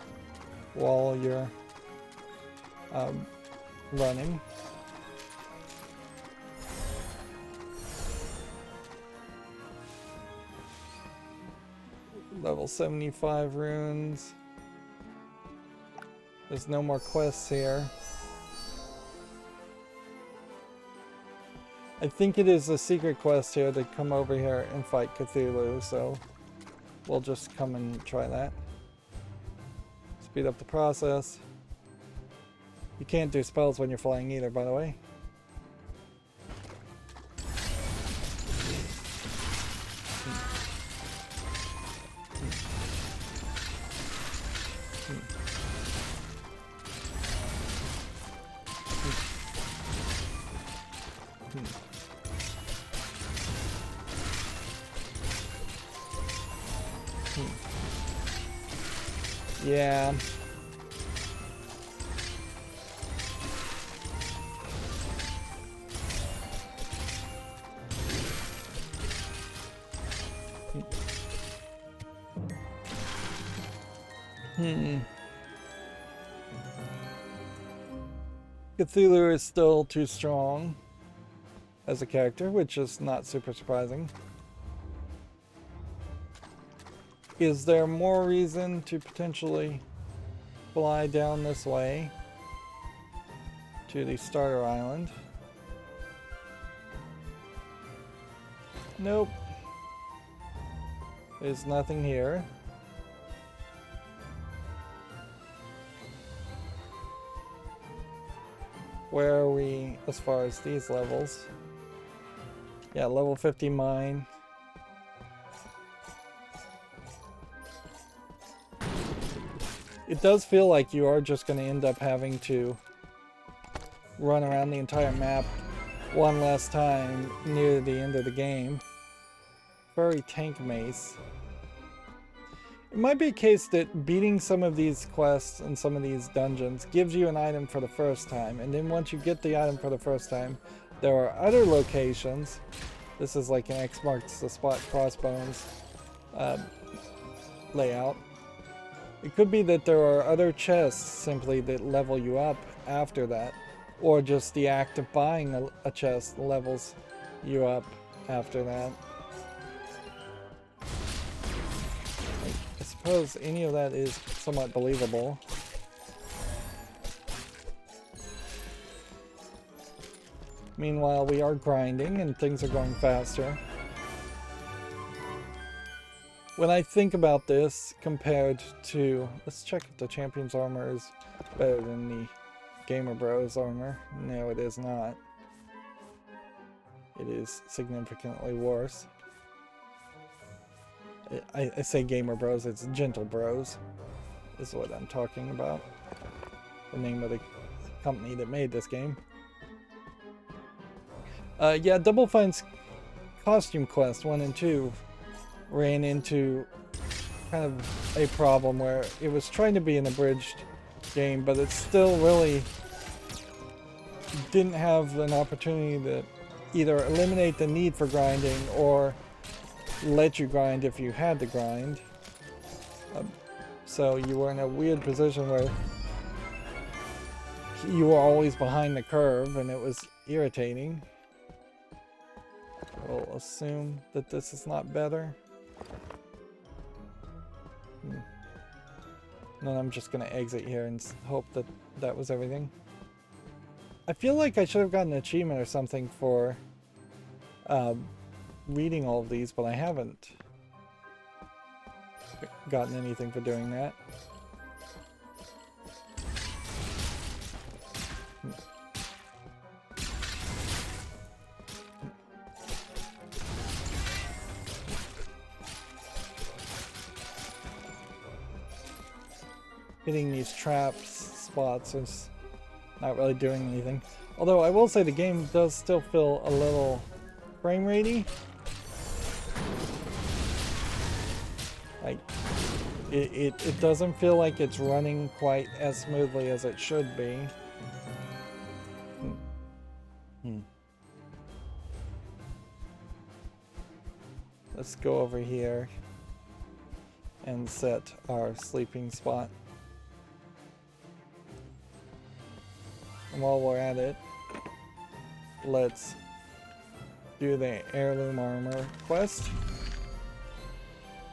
while you're running. Level 75 runes. There's no more quests here. I think it is a secret quest here to come over here and fight Cthulhu, so we'll just come and try that. Let's Speed up the process. You can't do spells when you're flying either, by the way. Yeah. Cthulhu is still too strong as a character, which is not super surprising. Is there more reason to potentially fly down this way to the starter island? Nope. There's nothing here. Where are we as far as these levels? Yeah, level 50 mine. It does feel like you are just going to end up having to run around the entire map one last time near the end of the game. Furry tank mace. It might be a case that beating some of these quests and some of these dungeons gives you an item for the first time, and then once you get the item for the first time, there are other locations. This is like an X marks the spot crossbones layout. It could be that there are other chests simply that level you up after that, or just the act of buying a chest levels you up after that. I suppose any of that is somewhat believable. Meanwhile, we are grinding and things are going faster. When I think about this compared to, let's check if the champion's armor is better than the Gamer Bros armor. No, it is not. It is significantly worse. I say Gamer Bros, it's Gentle Bros is what I'm talking about. The name of the company that made this game. Yeah, Double Fine's costume quest 1 and 2 ran into kind of a problem where it was trying to be an abridged game, but it still really didn't have an opportunity to either eliminate the need for grinding or let you grind if you had to grind. So you were in a weird position where you were always behind the curve and it was irritating. We'll assume that this is not better. Then I'm just gonna exit here and hope that that was everything. I feel like I should have gotten an achievement or something for reading all of these, but I haven't gotten anything for doing that. Hitting these traps spots is not really doing anything. Although I will say the game does still feel a little frame ratey. Like it doesn't feel like it's running quite as smoothly as it should be. Let's go over here and set our sleeping spot. And while we're at it, let's do the heirloom armor quest.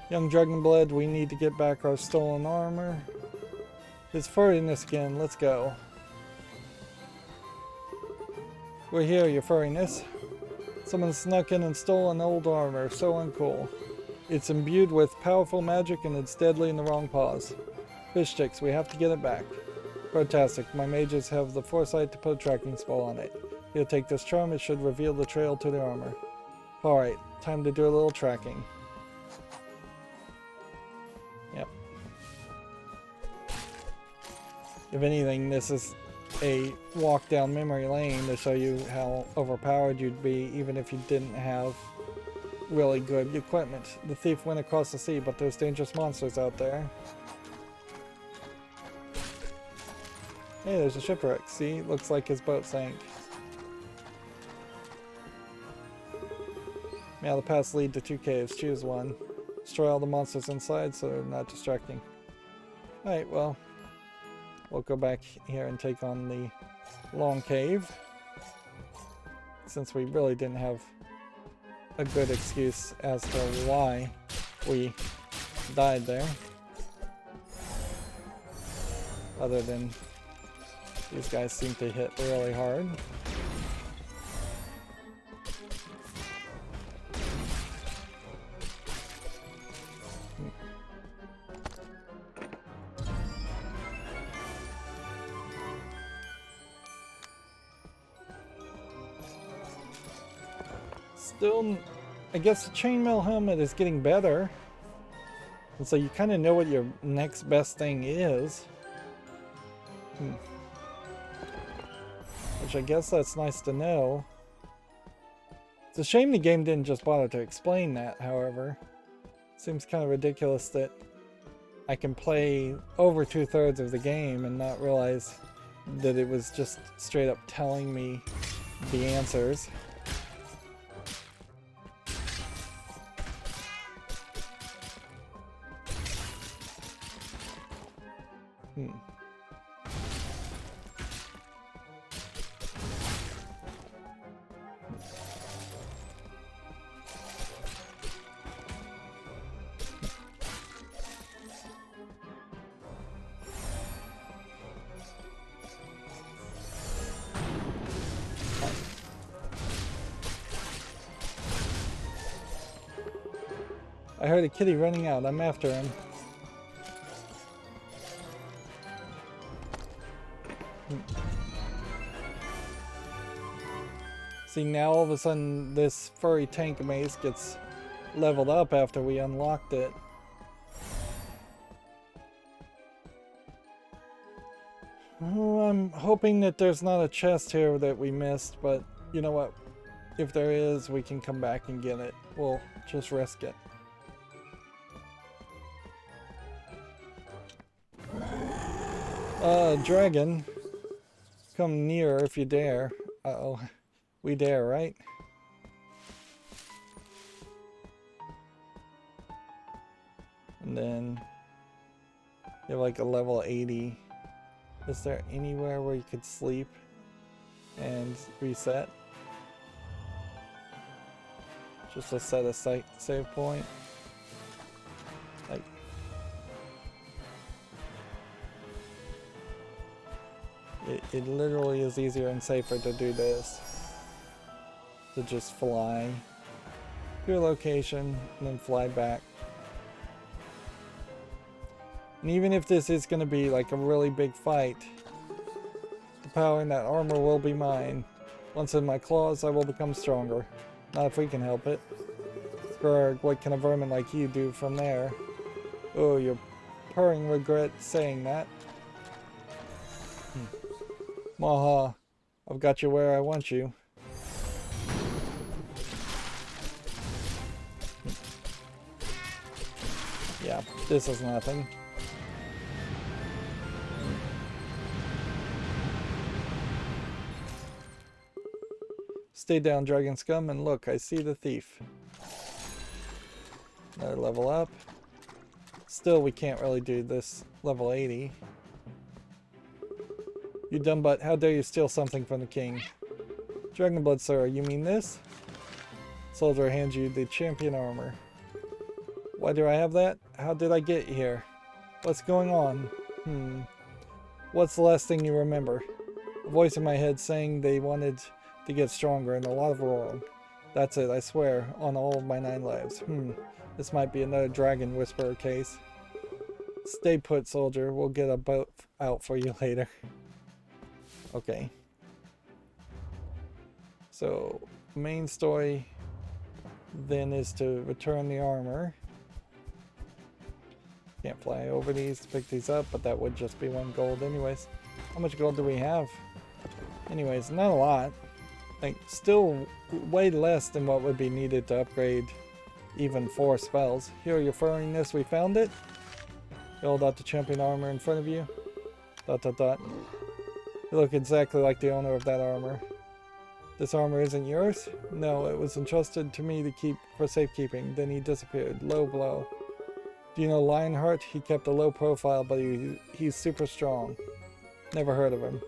Young Dragonblood, we need to get back our stolen armor. It's furriness again, let's go. We're here, your furriness. Someone snuck in and stole an old armor, so uncool. It's imbued with powerful magic and it's deadly in the wrong paws. Fish sticks, we have to get it back. Fantastic, my mages have the foresight to put a tracking spell on it. You'll take this charm, it should reveal the trail to the armor. Alright, time to do a little tracking. Yep. If anything, this is a walk down memory lane to show you how overpowered you'd be even if you didn't have really good equipment. The thief went across the sea, but there's dangerous monsters out there. Hey, there's a shipwreck. See? Looks like his boat sank. Yeah, the paths lead to 2 caves. Choose one. Destroy all the monsters inside so they're not distracting. Alright, well, we'll go back here and take on the long cave, since we really didn't have a good excuse as to why we died there. Other than these guys seem to hit really hard. Still, I guess the chainmail helmet is getting better. And so you kind of know what your next best thing is. Which I guess that's nice to know. It's a shame the game didn't just bother to explain that, however. Seems kind of ridiculous that I can play over 2/3 of the game and not realize that it was just straight up telling me the answers. I heard a kitty running out. I'm after him. See, now all of a sudden this furry tank mace gets leveled up after we unlocked it. Oh, I'm hoping that there's not a chest here that we missed, but you know what? If there is, we can come back and get it. We'll just risk it. Dragon, come nearer if you dare. Uh-oh. We dare, right? And then you have like a level 80. Is there anywhere where you could sleep and reset? Just to set a save point? Like, it literally is easier and safer to do this. To just fly to a location and then fly back. And even if this is going to be like a really big fight, the power in that armor will be mine. Once in my claws, I will become stronger. Not if we can help it. Grr, what can a vermin like you do from there? Oh, you're purring regret saying that. Maha, I've got you where I want you. Yeah, this is nothing. Stay down, dragon scum, and look, I see the thief. Another level up. Still, we can't really do this level 80. You dumb butt, how dare you steal something from the king? Dragonblood, sir, you mean this? Soldier hands you the champion armor. Why do I have that? How did I get here? What's going on? What's the last thing you remember? A voice in my head saying they wanted to get stronger and a lot of roaring. That's it, I swear, on all of my 9 lives. This might be another dragon whisperer case. Stay put, soldier. We'll get a boat out for you later. Okay. So, main story then is to return the armor. Can't fly over these to pick these up, but that would just be 1 gold anyways. How much gold do we have? Anyways, not a lot. Like, still way less than what would be needed to upgrade even 4 spells. Here, your furriness, we found it. You hold out the champion armor in front of you. ... You look exactly like the owner of that armor. This armor isn't yours? No, it was entrusted to me to keep for safekeeping. Then he disappeared. Low blow. Do you know Lionheart? He kept a low profile, but he's super strong. Never heard of him.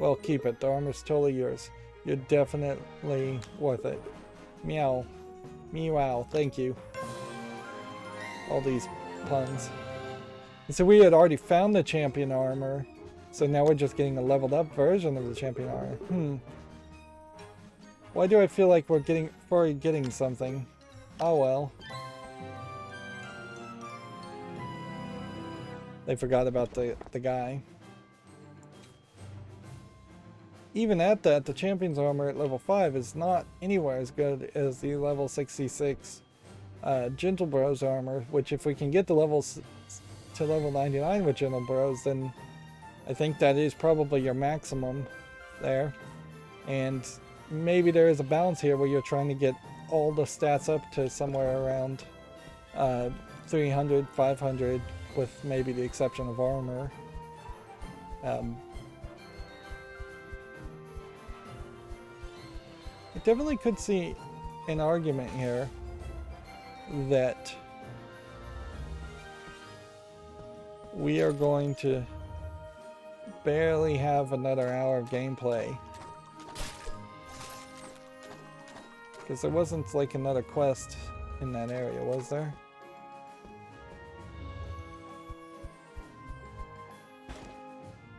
Well, keep it. The armor's totally yours. You're definitely worth it. Meow. Meow. Thank you. All these puns. And so we had already found the champion armor. So now we're just getting a leveled up version of the champion armor. Why do I feel like we're getting something? Oh well. They forgot about the guy. Even at that, the champion's armor at level 5 is not anywhere as good as the level 66 Gentle Bros armor, which if we can get the levels to level 99 with Gentle Bros, then I think that is probably your maximum there. And maybe there is a balance here where you're trying to get all the stats up to somewhere around 300, 500, with maybe the exception of armor. I definitely could see an argument here that we are going to barely have another hour of gameplay. Because there wasn't like another quest in that area, was there?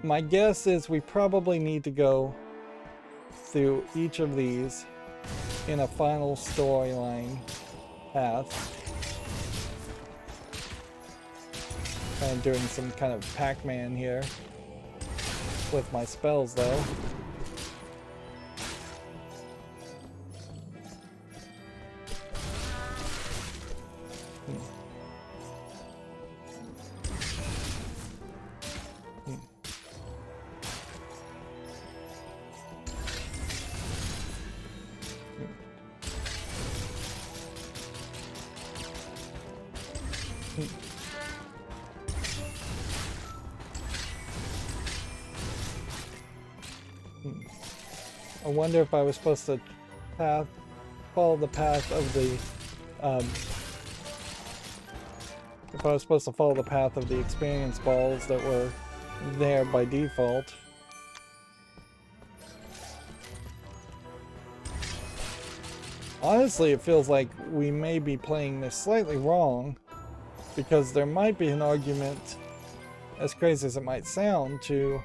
My guess is we probably need to go through each of these in a final storyline path. Kind of doing some kind of Pac-Man here with my spells though. I wonder if I was supposed to follow the path of the if I was supposed to follow the path of the experience balls that were there by default. Honestly, it feels like we may be playing this slightly wrong, because there might be an argument, as crazy as it might sound, to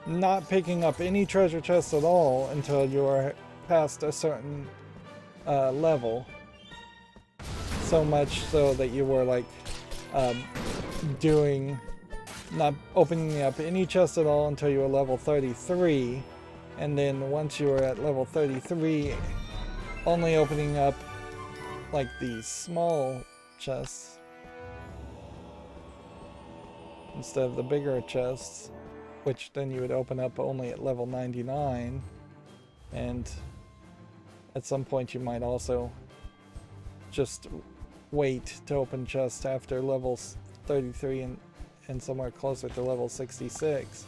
not picking up any treasure chests at all until you're past a certain level. So much so that you were like not opening up any chest at all until you were level 33, and then once you were at level 33 only opening up like these small chests instead of the bigger chests, which then you would open up only at level 99, and at some point you might also just wait to open chests after levels 33 and somewhere closer to level 66.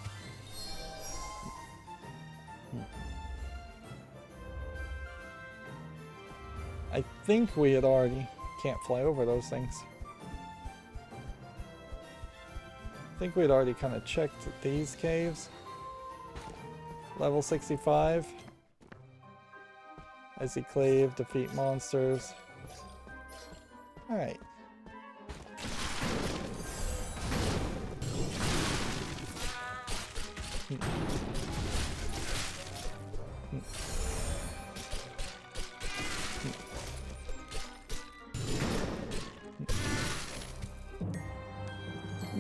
I think we had already... Can't fly over those things. I think we'd already kind of checked these caves. Level 65. Icy Clave, defeat monsters. Alright.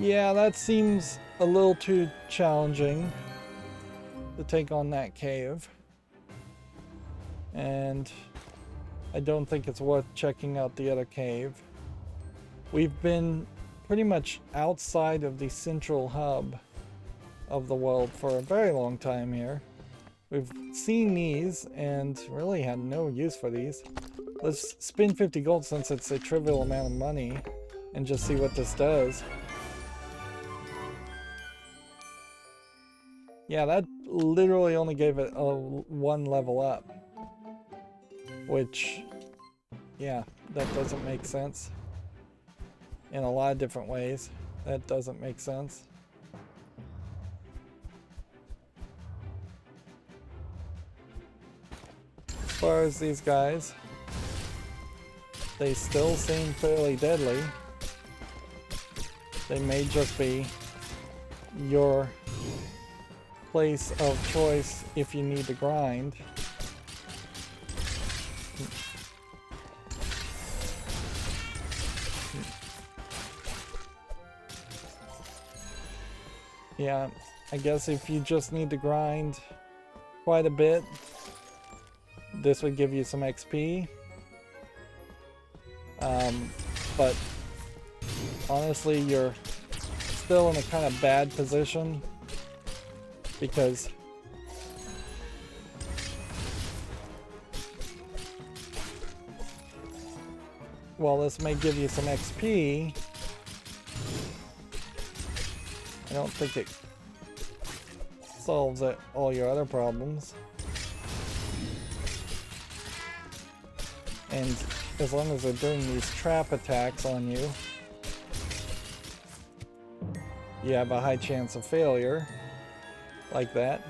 Yeah, that seems a little too challenging to take on that cave. And I don't think it's worth checking out the other cave. We've been pretty much outside of the central hub of the world for a very long time here. We've seen these and really had no use for these. Let's spend 50 gold since it's a trivial amount of money and just see what this does. Yeah, that literally only gave it a 1 level up. Which, yeah, that doesn't make sense. In a lot of different ways, that doesn't make sense. As far as these guys, they still seem fairly deadly. They may just be your place of choice if you need to grind. Yeah, I guess if you just need to grind quite a bit, this would give you some XP. But honestly, you're still in a kind of bad position because while this may give you some XP, I don't think it solves all your other problems. And as long as they're doing these trap attacks on you, you have a high chance of failure like that.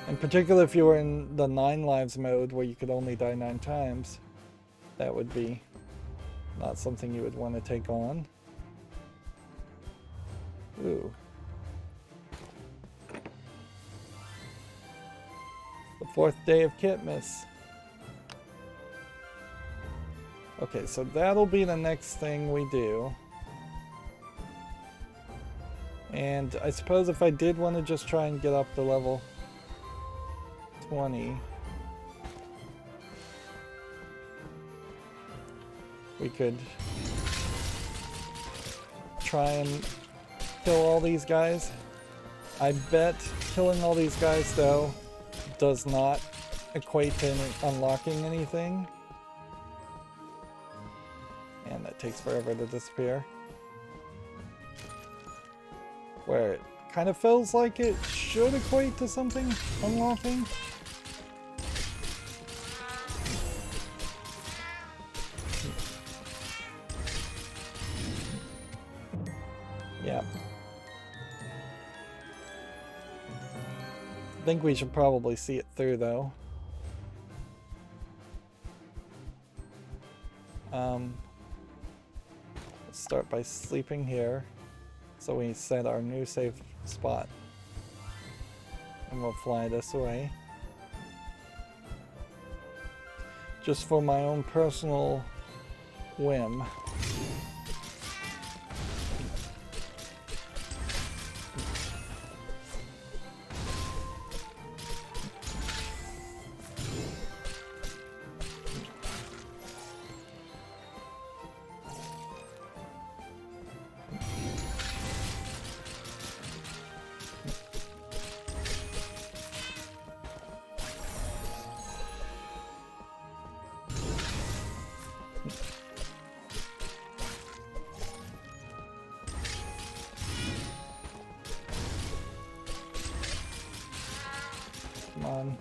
In particular, if you were in the 9 lives mode where you could only die 9 times, that would be not something you would want to take on. Ooh. The 4th day of Kitmas. Okay, so that'll be the next thing we do. And I suppose if I did want to just try and get up to level 20, we could try and kill all these guys. I bet killing all these guys, though, does not equate to unlocking anything. And that takes forever to disappear. Where it kind of feels like it should equate to something unlocking. Yeah. I think we should probably see it through, though. Let's start by sleeping here. So we set our new safe spot. And we'll fly this way. Just for my own personal whim. Come on.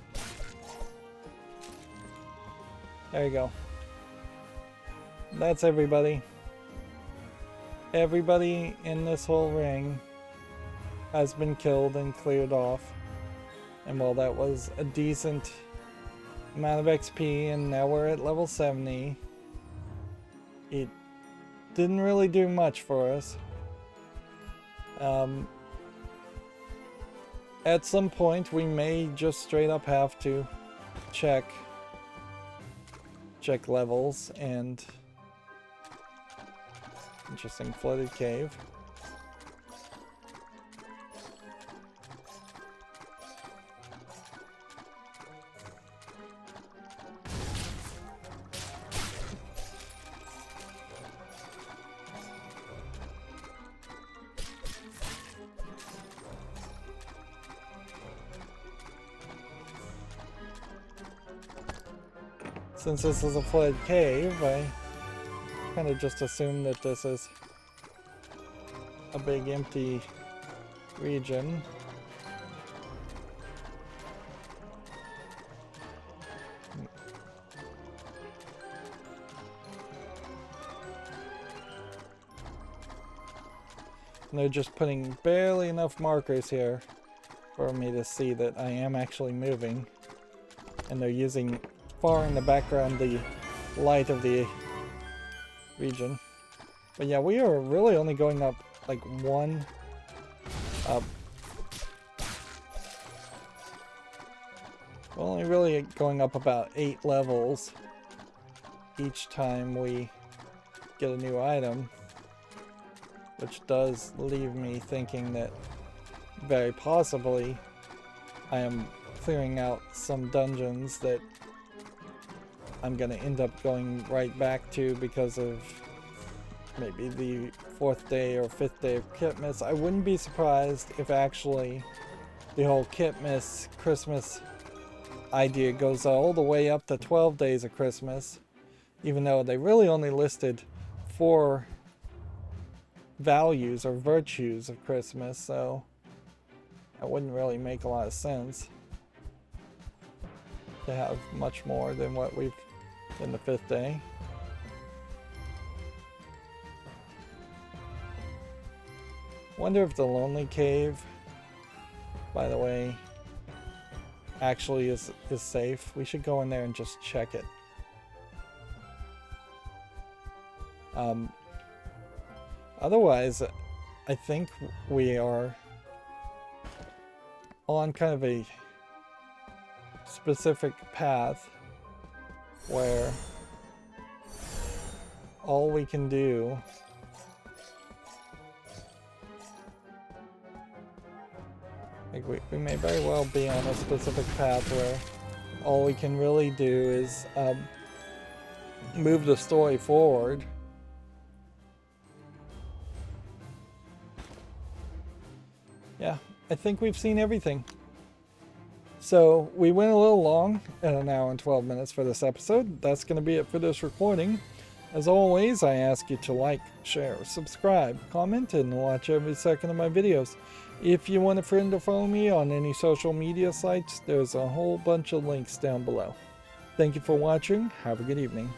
There you go. That's everybody. Everybody in this whole ring has been killed and cleared off. And while that was a decent amount of XP, and now we're at level 70, it didn't really do much for us. At some point, we may just straight up have to check levels. And interesting, flooded cave. Since this is a flooded cave, I kind of just assume that this is a big empty region. And they're just putting barely enough markers here for me to see that I am actually moving. And they're using far in the background the light of the region. But yeah, we are really only going up like one up. We're only really going up about 8 levels each time we get a new item, which does leave me thinking that very possibly I am clearing out some dungeons that I'm going to end up going right back to because of maybe the 4th day or 5th day of Kitmas. I wouldn't be surprised if actually the whole Kitmas Christmas idea goes all the way up to 12 days of Christmas, even though they really only listed 4 values or virtues of Christmas, so that wouldn't really make a lot of sense to have much more than what we've in the 5th day. Wonder if the Lonely Cave, by the way, actually is safe. We should go in there and just check it. Otherwise, I think we are on kind of a specific path where all we can do we may very well be on a specific path where all we can really do is move the story forward. Yeah, I think we've seen everything. So we went a little long at 1 hour and 12 minutes for this episode. That's going to be it for this recording. As always, I ask you to like, share, subscribe, comment, and watch every second of my videos. If you want a friend to follow me on any social media sites, there's a whole bunch of links down below. Thank you for watching. Have a good evening.